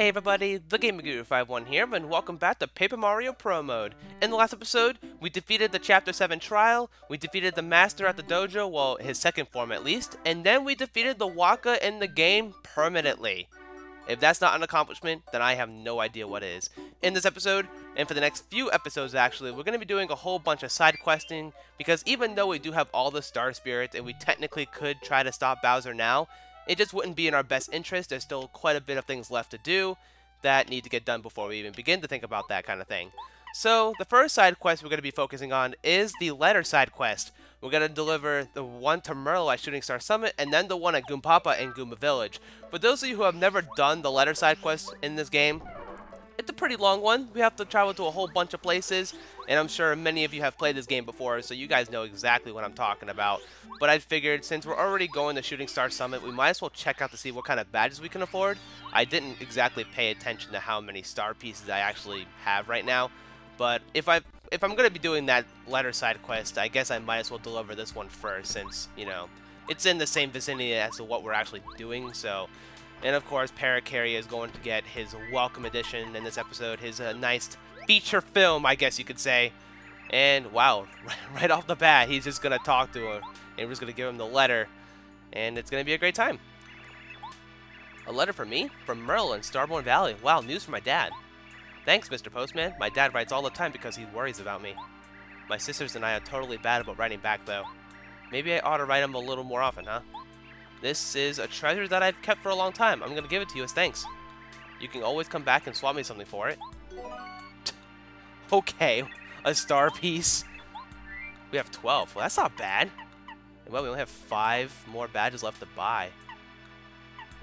Hey everybody, the Gaming Guru 51 here, and welcome back to Paper Mario Pro Mode. In the last episode, we defeated the Chapter 7 trial, we defeated the Master at the dojo, well, his second form at least, and then we defeated the Waka in the game permanently. If that's not an accomplishment, then I have no idea what is. In this episode, and for the next few episodes actually, we're going to be doing a whole bunch of side questing, because even though we do have all the Star Spirits and we technically could try to stop Bowser now, it just wouldn't be in our best interest. There's still quite a bit of things left to do that need to get done before we even begin to think about that kind of thing. So, the first side quest we're going to be focusing on is the letter side quest. We're going to deliver the one to Merle at Shooting Star Summit, and then the one at Goompapa in Goomba Village. For those of you who have never done the letter side quest in this game, it's a pretty long one. We have to travel to a whole bunch of places, and I'm sure many of you have played this game before, so you guys know exactly what I'm talking about. But I figured since we're already going to Shooting Star Summit, we might as well check out to see what kind of badges we can afford. I didn't exactly pay attention to how many star pieces I actually have right now, but if I'm going to be doing that letter side quest, I guess I might as well deliver this one first, since, you know, it's in the same vicinity as to what we're actually doing, so... And of course, Parakarry is going to get his welcome edition in this episode, his nice feature film, I guess you could say. And wow, right off the bat, he's just going to talk to him, and we're just going to give him the letter, and it's going to be a great time. A letter from me? From Merle in Starborn Valley. Wow, news from my dad. Thanks, Mr. Postman. My dad writes all the time because he worries about me. My sisters and I are totally bad about writing back, though. Maybe I ought to write him a little more often, huh? This is a treasure that I've kept for a long time. I'm going to give it to you as thanks. You can always come back and swap me something for it. Okay, a star piece. We have 12. Well, that's not bad. And well, we only have 5 more badges left to buy.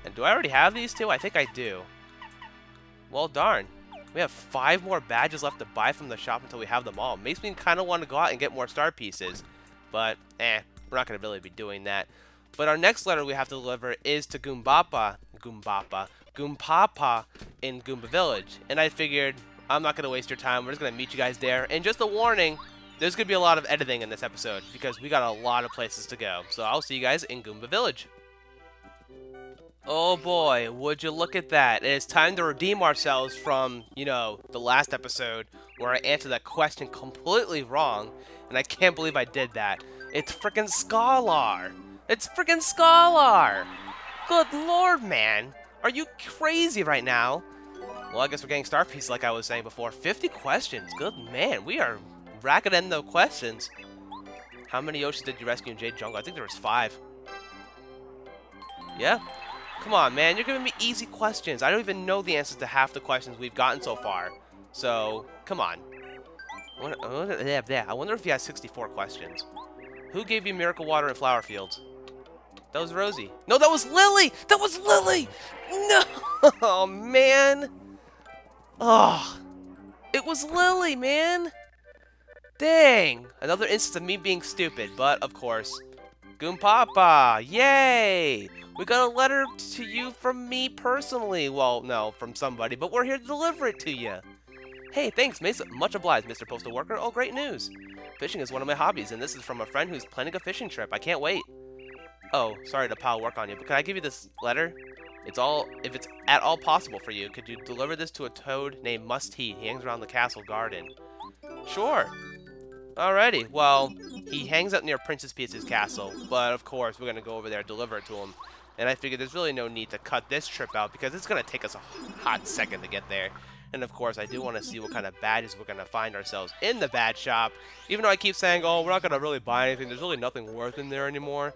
And do I already have these two? I think I do. Well, darn. We have 5 more badges left to buy from the shop until we have them all. Makes me kind of want to go out and get more star pieces. But, we're not going to really be doing that. But our next letter we have to deliver is to Goompapa in Goomba Village. And I figured, I'm not going to waste your time. We're just going to meet you guys there. And just a warning, there's going to be a lot of editing in this episode, because we got a lot of places to go. So I'll see you guys in Goomba Village. Oh boy, would you look at that. It is time to redeem ourselves from, you know, the last episode where I answered that question completely wrong. And I can't believe I did that. It's frickin' Scholar! It's freaking Scholar! Good lord, man. Are you crazy right now? Well, I guess we're getting star pieces like I was saying before. 50 questions. Good man. We are racking in the questions. How many Yoshis did you rescue in Jade Jungle? I think there was 5. Yeah? Come on, man. You're giving me easy questions. I don't even know the answers to half the questions we've gotten so far. So, come on. I wonder if he has 64 questions. Who gave you Miracle Water in Flower Fields? That was Rosie. No, that was Lily! That was Lily! No! Oh, man! Oh, it was Lily, man! Dang! Another instance of me being stupid, but of course. Goompapa! Yay! We got a letter to you from me personally. Well, no, from somebody, but we're here to deliver it to you. Hey, thanks, much obliged, Mr. Postal Worker. Oh, great news! Fishing is one of my hobbies, and this is from a friend who's planning a fishing trip. I can't wait. Oh, sorry to pile work on you, but can I give you this letter? If it's at all possible for you, could you deliver this to a toad named Must-He? He hangs around the castle garden. Sure. Alrighty, well, he hangs out near Princess Peach's castle, but of course we're going to go over there and deliver it to him. And I figured there's really no need to cut this trip out, because it's going to take us a hot second to get there. And of course, I do want to see what kind of badges we're going to find ourselves in the badge shop. Even though I keep saying, oh, we're not going to really buy anything, there's really nothing worth in there anymore.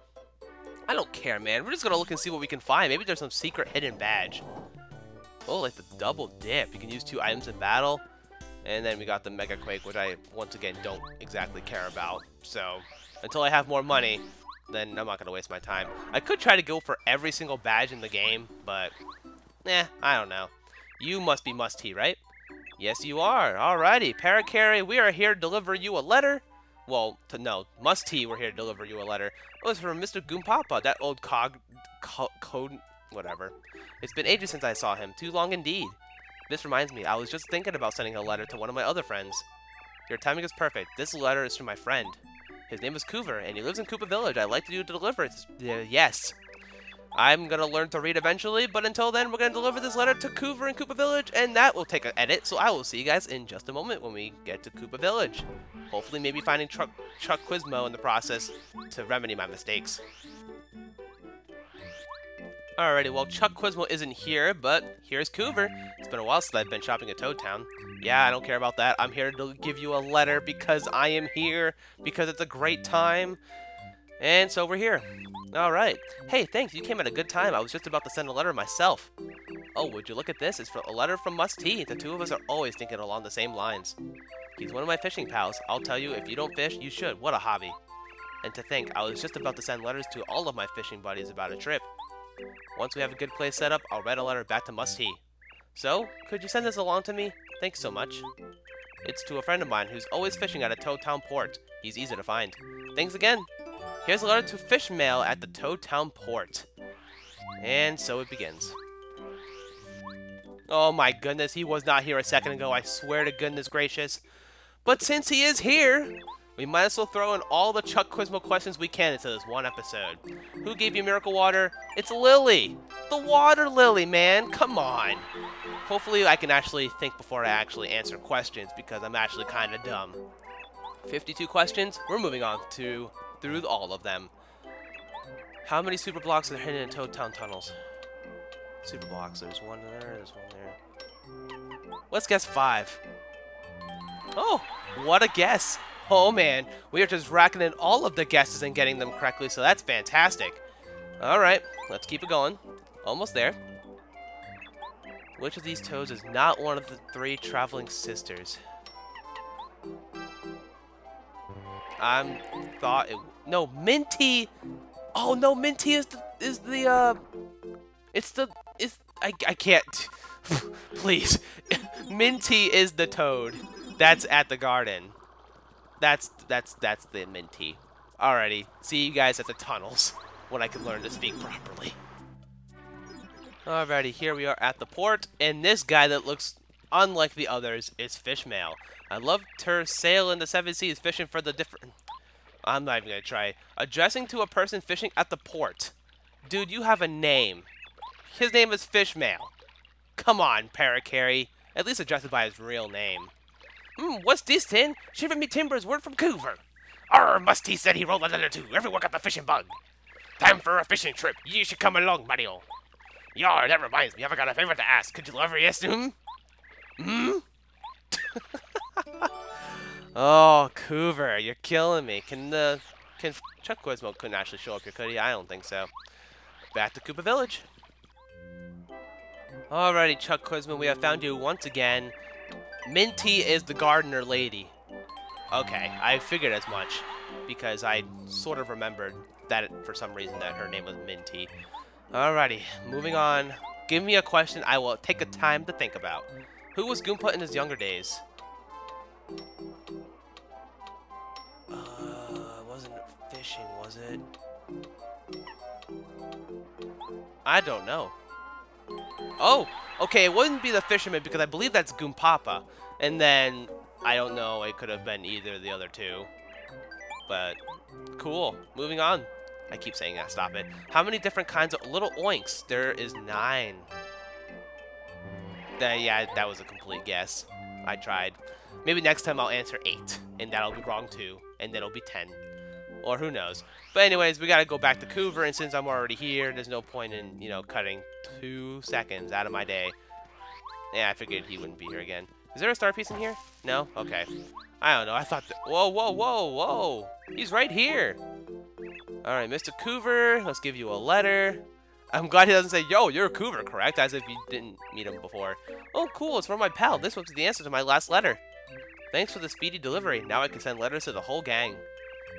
I don't care, man. We're just going to look and see what we can find. Maybe there's some secret hidden badge. Oh, like the double dip. You can use 2 items in battle. And then we got the Mega Quake, which I, once again, don't exactly care about. So, until I have more money, then I'm not going to waste my time. I could try to go for every single badge in the game, but, I don't know. You must be Must-He, right? Yes, you are. Alrighty. Parakarry, we are here to deliver you a letter. Well, no, Must-He, we're here to deliver you a letter. Oh, it's from Mr. Goompapa, that old code, whatever. It's been ages since I saw him. Too long indeed. This reminds me, I was just thinking about sending a letter to one of my other friends. Your timing is perfect. This letter is from my friend. His name is Coover, and he lives in Koopa Village. I'd like you to deliver it. Yes. I'm gonna learn to read eventually, but until then, we're gonna deliver this letter to Coover in Koopa Village, and that will take an edit, so I will see you guys in just a moment when we get to Koopa Village. Hopefully, maybe finding Chuck Quizmo in the process to remedy my mistakes. Alrighty, well, Chuck Quizmo isn't here, but here's Coover. It's been a while since I've been shopping at Toad Town. Yeah, I don't care about that. I'm here to give you a letter because I am here, because it's a great time. And so we're here. Alright. Hey, thanks. You came at a good time. I was just about to send a letter myself. Oh, would you look at this? It's for a letter from Musty. The two of us are always thinking along the same lines. He's one of my fishing pals. I'll tell you, if you don't fish, you should. What a hobby. And to think, I was just about to send letters to all of my fishing buddies about a trip. Once we have a good place set up, I'll write a letter back to Musty. So, could you send this along to me? Thanks so much. It's to a friend of mine who's always fishing at a Toad Town port. He's easy to find. Thanks again. Here's a letter to fish mail at the Toad Town port. And so it begins. Oh my goodness, he was not here a second ago, I swear to goodness gracious. But since he is here, we might as well throw in all the Chuck Quizmo questions we can into this one episode. Who gave you miracle water? It's Lily! The water lily, man! Come on! Hopefully I can actually think before I actually answer questions, because I'm actually kind of dumb. 52 questions, we're moving on through all of them. How many super blocks are hidden in Toad Town tunnels? Super blocks, there's one there, there's one there. Let's guess 5. Oh, what a guess! Oh man, we are just racking in all of the guesses and getting them correctly, so that's fantastic. Alright, let's keep it going. Almost there. Which of these toads is not one of the 3 traveling sisters? No, Minty! Oh no, Minty I can't. Please. Minty is the toad. That's at the garden. That's the Minty. Alrighty, see you guys at the tunnels when I can learn to speak properly. Alrighty, here we are at the port, and this guy that looks unlike the others is Fishmail. I loved her sail in the 7 seas fishing for the different... I'm not even gonna try. Addressing to a person fishing at the port. Dude, you have a name. His name is Fishmail. Come on, Parakarry. At least address it by his real name. What's this, then? Shiver me timbers, word from Coover. Arr, Musty said he rolled a letter too. Everyone got the fishing bug. Time for a fishing trip. You should come along, Mario. Yar, that reminds me. I forgot a favor to ask. Could you love her, yes to him? Oh, Coover, you're killing me. Can Chuck Quizmo couldn't actually show up here, could he? I don't think so. Back to Koopa Village. Alrighty, Chuck Quizmo, we have found you once again. Minty is the gardener lady. Okay, I figured as much, because I sort of remembered that for some reason that her name was Minty. Alrighty, moving on. Give me a question I will take a time to think about. Who was Goomba in his younger days? Wasn't fishing, was it? I don't know. Oh, okay, it wouldn't be the fisherman because I believe that's Goompapa. And then, I don't know, it could have been either of the other two. But, cool. Moving on. I keep saying that, stop it. How many different kinds of little oinks? There is 9. Yeah, that was a complete guess. I tried. Maybe next time I'll answer 8, and that'll be wrong too, and then it'll be 10. Or who knows. But anyways, we gotta go back to Coover, and since I'm already here, there's no point in, cutting 2 seconds out of my day. Yeah, I figured he wouldn't be here again. Is there a star piece in here? No? Okay. I don't know, I thought that... Whoa, whoa, whoa, whoa! He's right here! Alright, Mr. Coover, let's give you a letter. I'm glad he doesn't say, yo, you're Coover, correct? As if you didn't meet him before. Oh, cool, it's from my pal. This was the answer to my last letter. Thanks for the speedy delivery. Now I can send letters to the whole gang.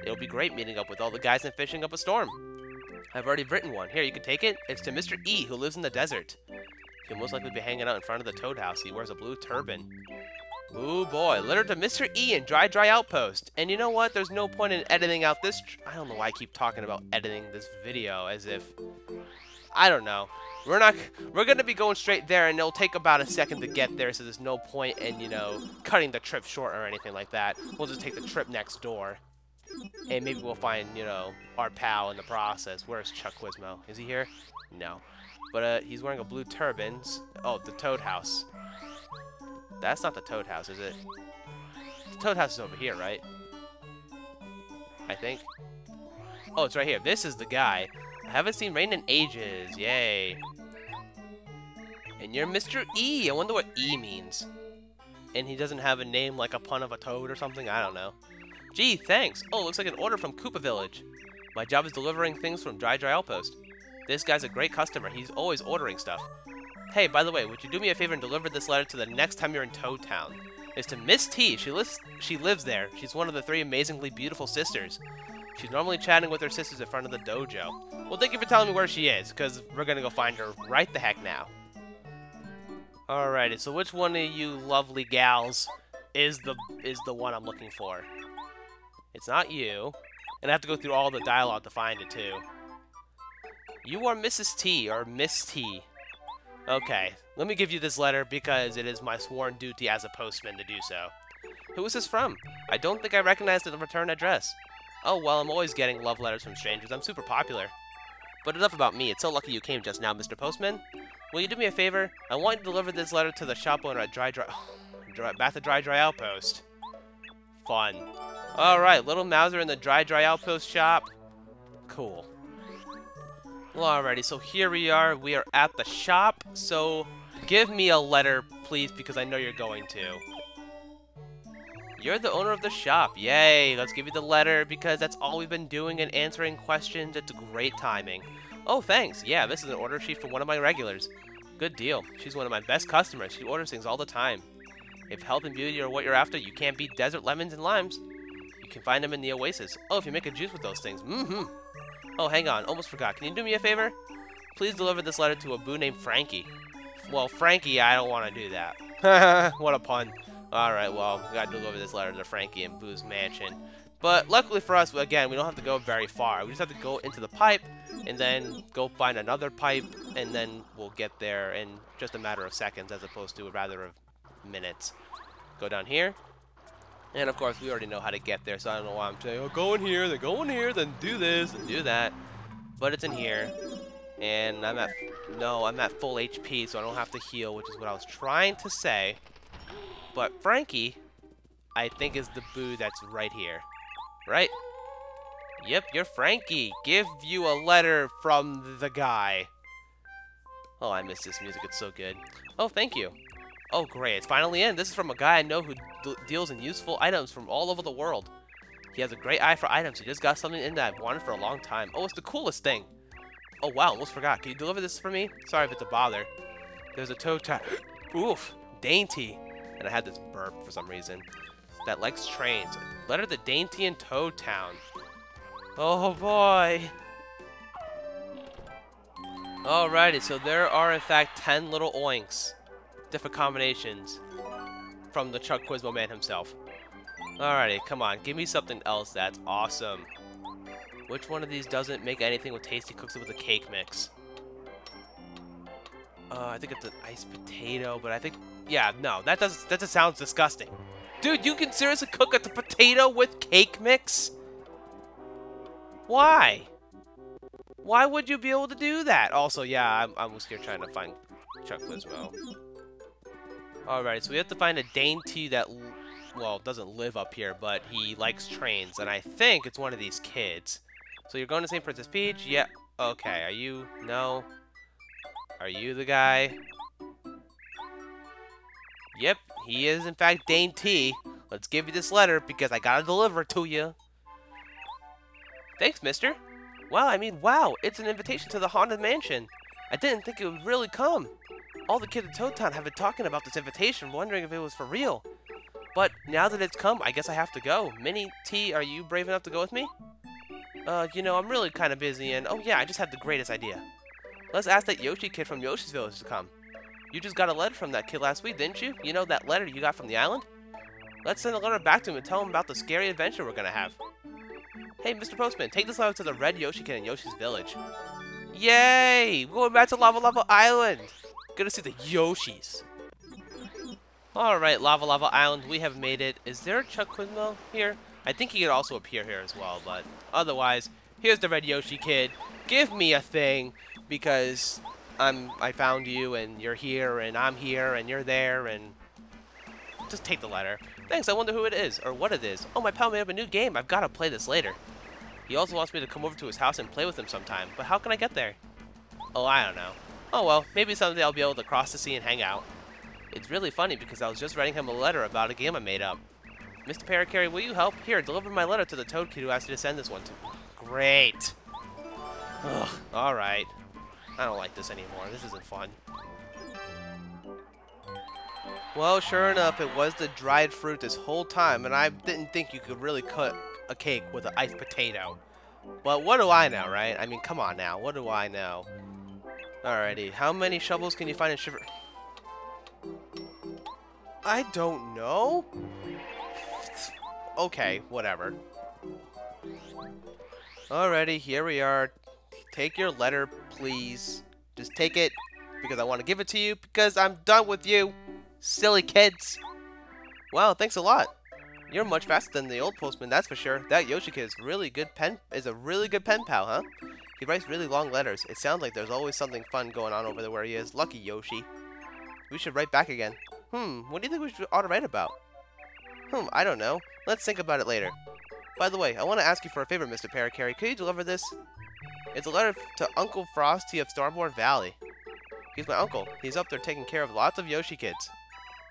It'll be great meeting up with all the guys and fishing up a storm. I've already written one. Here, you can take it. It's to Mr. E, who lives in the desert. He'll most likely be hanging out in front of the Toad House. He wears a blue turban. Ooh, boy. Letter to Mr. E in Dry Outpost. And you know what? There's no point in editing out this... I don't know why I keep talking about editing this video as if... I don't know. We're gonna be going straight there, and it'll take about a second to get there, so there's no point in, cutting the trip short or anything like that. We'll just take the trip next door. And maybe we'll find, you know, our pal in the process. Where's Chuck Quizmo? Is he here? No. But he's wearing a blue turban. Oh, the Toad House. That's not the Toad House, is it? The Toad House is over here, right? I think. Oh, it's right here. This is the guy. I haven't seen Rain in ages. Yay. And you're Mr. E. I wonder what E means. And he doesn't have a name like a pun of a toad or something? I don't know. Gee, thanks. Oh, looks like an order from Koopa Village. My job is delivering things from Dry Outpost. This guy's a great customer. He's always ordering stuff. Hey, by the way, would you do me a favor and deliver this letter to the next time you're in Toad Town? It's to Miss T. She lives there. She's one of the 3 amazingly beautiful sisters. She's normally chatting with her sisters in front of the dojo. Well, thank you for telling me where she is, because we're going to go find her right the heck now. Alrighty, so which one of you lovely gals is the one I'm looking for? It's not you. And I have to go through all the dialogue to find it, too. You are Mrs. T, or Miss T. Okay, let me give you this letter because it is my sworn duty as a postman to do so. Who is this from? I don't think I recognize the return address. Oh, well, I'm always getting love letters from strangers. I'm super popular. But enough about me. It's so lucky you came just now, Mr. Postman. Will you do me a favor? I want you to deliver this letter to the shop owner at Dry Outpost. Fun. Alright, little Mouser in the Dry Outpost shop. Cool. Well, alrighty, so here we are. We are at the shop. So, give me a letter, please, because I know you're going to. You're the owner of the shop. Yay, let's give you the letter because that's all we've been doing and answering questions. It's great timing. Oh, thanks. Yeah, this is an order sheet for one of my regulars. Good deal. She's one of my best customers. She orders things all the time. If health and beauty are what you're after, you can't beat desert lemons and limes. You can find them in the oasis. Oh, if you make a juice with those things. Mm-hmm. Oh, hang on. Almost forgot. Can you do me a favor? Please deliver this letter to a boo named Frankie. Well, Frankie, I don't want to do that. What a pun. Alright, well, we gotta deliver this letter to Frankie in Boo's mansion. But luckily for us, again, we don't have to go very far. We just have to go into the pipe, and then go find another pipe, and then we'll get there in just a matter of seconds as opposed to a rather of minutes. Go down here. And of course, we already know how to get there, so I don't know why I'm saying, oh, go in here, then do this, and do that. But it's in here. And I'm at full HP, so I don't have to heal, which is what I was trying to say. But Frankie, I think, is the boo that's right here. Right? Yep, you're Frankie. Give you a letter from the guy. Oh, I miss this music. It's so good. Oh, thank you. Oh, great. It's finally in. This is from a guy I know who deals in useful items from all over the world. He has a great eye for items. He just got something in that I've wanted for a long time. Oh, it's the coolest thing. Oh, wow. Almost forgot. Can you deliver this for me? Sorry if it's a bother. There's a toad tie. Oof. Dainty. And I had this burp for some reason. That likes trains. Letter to Dainty in Toad Town. Oh boy. Alrighty, so there are in fact 10 little oinks. Different combinations. From the Chuck Quizmo man himself. Alrighty, come on. Give me something else that's awesome. Which one of these doesn't make anything with tasty cooks it with a cake mix? I think it's an iced potato, but I think... Yeah, no, that just sounds disgusting. Dude, you can seriously cook a potato with cake mix? Why? Why would you be able to do that? Also, yeah, I'm here trying to find Chuck Quizmo. Alright, so we have to find a dainty that, well, doesn't live up here, but he likes trains, and I think it's one of these kids. So you're going to St. Princess Peach? Yeah. Okay, are you? No. Are you the guy? Yep, he is in fact Dainty. Let's give you this letter because I gotta deliver it to you. Thanks, mister. Well, I mean, wow, it's an invitation to the Haunted Mansion. I didn't think it would really come. All the kids in Toad Town have been talking about this invitation, wondering if it was for real. But now that it's come, I guess I have to go. Minnie T, are you brave enough to go with me? You know, I'm really kind of busy and, oh yeah, I just had the greatest idea. Let's ask that Yoshi kid from Yoshi's Village to come. You just got a letter from that kid last week, didn't you? You know, that letter you got from the island? Let's send a letter back to him and tell him about the scary adventure we're gonna have. Hey, Mr. Postman, take this letter to the red Yoshi kid in Yoshi's Village. Yay! We're going back to Lava Lava Island! Gonna see the Yoshis. Alright, Lava Lava Island, we have made it. Is there a Chuck Quizmo here? I think he could also appear here as well, but otherwise, here's the Red Yoshi Kid. Give me a thing, because I found you, and you're here, and I'm here, and you're there, and just take the letter. Thanks, I wonder who it is, or what it is. Oh, my pal made up a new game. I've got to play this later. He also wants me to come over to his house and play with him sometime, but how can I get there? Oh, I don't know. Oh well, maybe someday I'll be able to cross the sea and hang out. It's really funny because I was just writing him a letter about a game I made up. Mr. Parakarry, will you help? Here, deliver my letter to the Toad Kid who asked you to send this one to. Great. Ugh, alright. I don't like this anymore. This isn't fun. Well, sure enough, it was the dried fruit this whole time, and I didn't think you could really cook a cake with an iced potato. But what do I know, right? I mean, come on now. What do I know? Alrighty, how many shovels can you find in Shiver? I don't know. Okay, whatever. Alrighty, here we are. Take your letter, please. Just take it, because I want to give it to you, because I'm done with you, silly kids. Wow, thanks a lot. You're much faster than the old postman, that's for sure. That Yoshi Kid is a really good pen pal, huh? He writes really long letters. It sounds like there's always something fun going on over there where he is. Lucky Yoshi. We should write back again. What do you think we ought to write about? I don't know. Let's think about it later. By the way, I want to ask you for a favor, Mr. Parakarry. Could you deliver this? It's a letter to Uncle Frosty of Starboard Valley. He's my uncle. He's up there taking care of lots of Yoshi kids.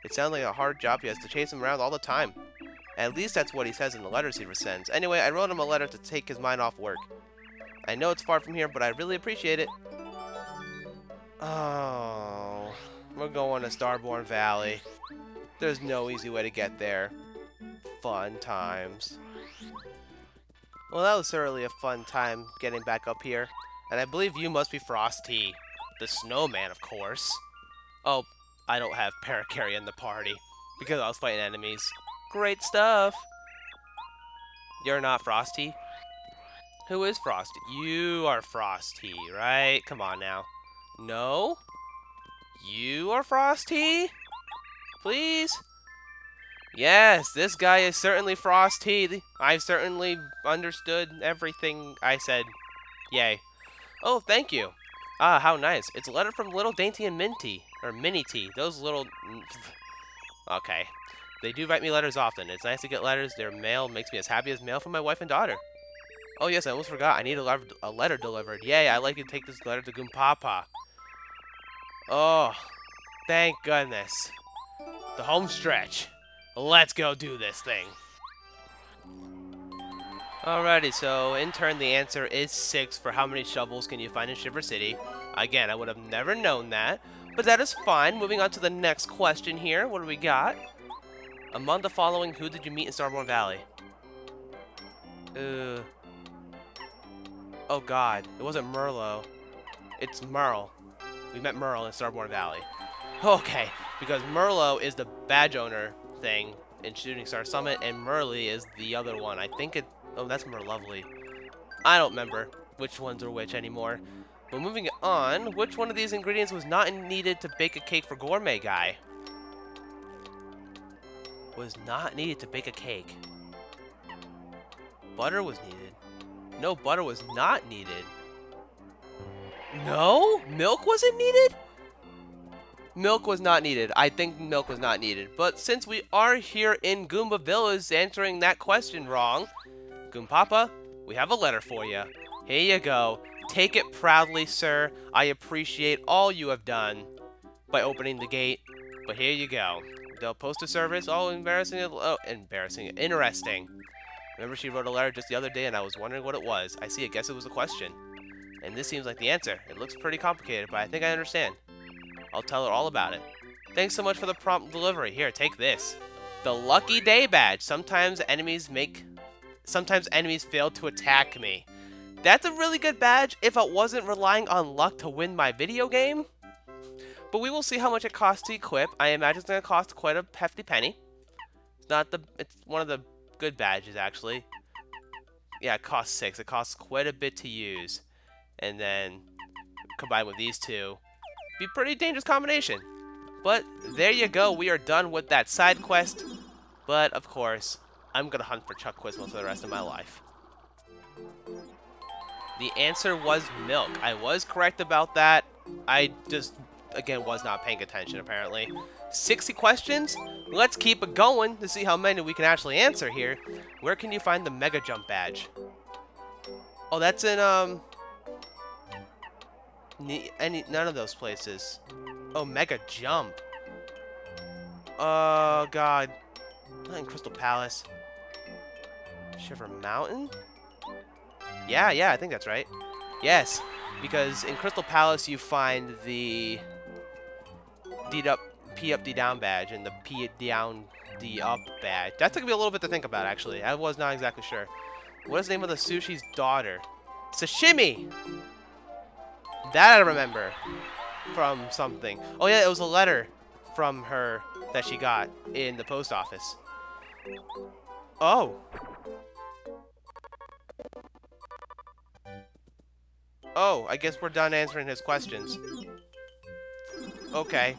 It sounds like a hard job. He has to chase them around all the time. At least that's what he says in the letters he sends. Anyway, I wrote him a letter to take his mind off work. I know it's far from here, but I really appreciate it. Oh, we're going to Starboard Valley. There's no easy way to get there. Fun times. Well, that was certainly a fun time getting back up here. And I believe you must be Frosty. The snowman, of course. Oh, I don't have Parakarry in the party. Because I was fighting enemies. Great stuff. You're not Frosty? Who is Frosty? You are Frosty, right? Come on now. No? You are Frosty? Please? Yes, this guy is certainly Frosty. I've certainly understood everything I said. Yay. Oh, thank you. Ah, how nice. It's a letter from Little Dainty and Minty. Or Minnie T. Those little... Okay. They do write me letters often. It's nice to get letters. Their mail makes me as happy as mail from my wife and daughter. Oh yes, I almost forgot. I need a letter delivered. Yay, I'd like you to take this letter to Goompapa. Oh, thank goodness. The home stretch. Let's go do this thing. Alrighty, so in turn the answer is 6 for how many shovels can you find in Shiver City. Again, I would have never known that, but that is fine. Moving on to the next question here. What do we got? Among the following, who did you meet in Starboard Valley? Oh god, it wasn't Merlo. It's Merle. We met Merle in Starboard Valley. Okay, because Merlo is the badge owner thing in Shooting Star Summit, and Merly is the other one. I think it... Oh, that's Merlovely. I don't remember which ones are which anymore. But moving on, which one of these ingredients was not needed to bake a cake for Gourmet Guy? Was not needed to bake a cake. Butter was needed. No, butter was not needed. No? Milk wasn't needed? Milk was not needed. I think milk was not needed. But since we are here in Goomba Village answering that question wrong, Goompapa, we have a letter for you. Here you go. Take it proudly, sir. I appreciate all you have done by opening the gate. But here you go. The postal service, oh, embarrassing. Oh, embarrassing. Interesting. Remember she wrote a letter just the other day and I was wondering what it was. I see, I guess it was a question. And this seems like the answer. It looks pretty complicated, but I think I understand. I'll tell her all about it. Thanks so much for the prompt delivery. Here, take this. The Lucky Day Badge. Sometimes enemies fail to attack me. That's a really good badge if I wasn't relying on luck to win my video game. But we will see how much it costs to equip. I imagine it's going to cost quite a hefty penny. It's one of the good badges, actually. Yeah, it costs 6. It costs quite a bit to use. And then, combined with these two, be a pretty dangerous combination. But, there you go. We are done with that side quest. But, of course, I'm gonna hunt for Chuck Quizmo for the rest of my life. The answer was milk. I was correct about that. I just, again, was not paying attention, apparently. 60 questions? Let's keep it going to see how many we can actually answer here. Where can you find the Mega Jump badge? Oh, that's in, none of those places. Oh, Mega Jump. Oh, God. Not in Crystal Palace. Shiver Mountain? Yeah, I think that's right. Yes, because in Crystal Palace you find the D up, P up, D down badge and the P down, D up badge. That took me a little bit to think about, actually. I was not exactly sure. What is the name of the sushi's daughter? Sashimi! That I remember from something. Oh yeah, it was a letter from her that she got in the post office. Oh. Oh, I guess we're done answering his questions. Okay.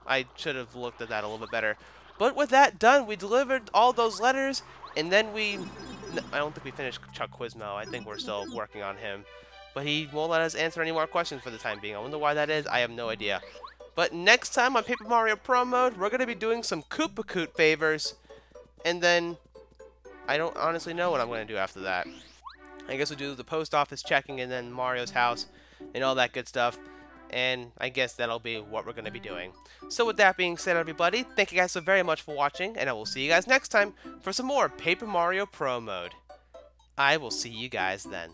I should have looked at that a little bit better. But with that done, we delivered all those letters, and then I don't think we finished Chuck Quizmo. I think we're still working on him. But he won't let us answer any more questions for the time being. I wonder why that is. I have no idea. But next time on Paper Mario Pro Mode, we're going to be doing some Koopa favors. And then, I don't honestly know what I'm going to do after that. I guess we'll do the post office checking and then Mario's house and all that good stuff. And I guess that'll be what we're going to be doing. So with that being said, everybody, thank you guys so very much for watching. And I will see you guys next time for some more Paper Mario Pro Mode. I will see you guys then.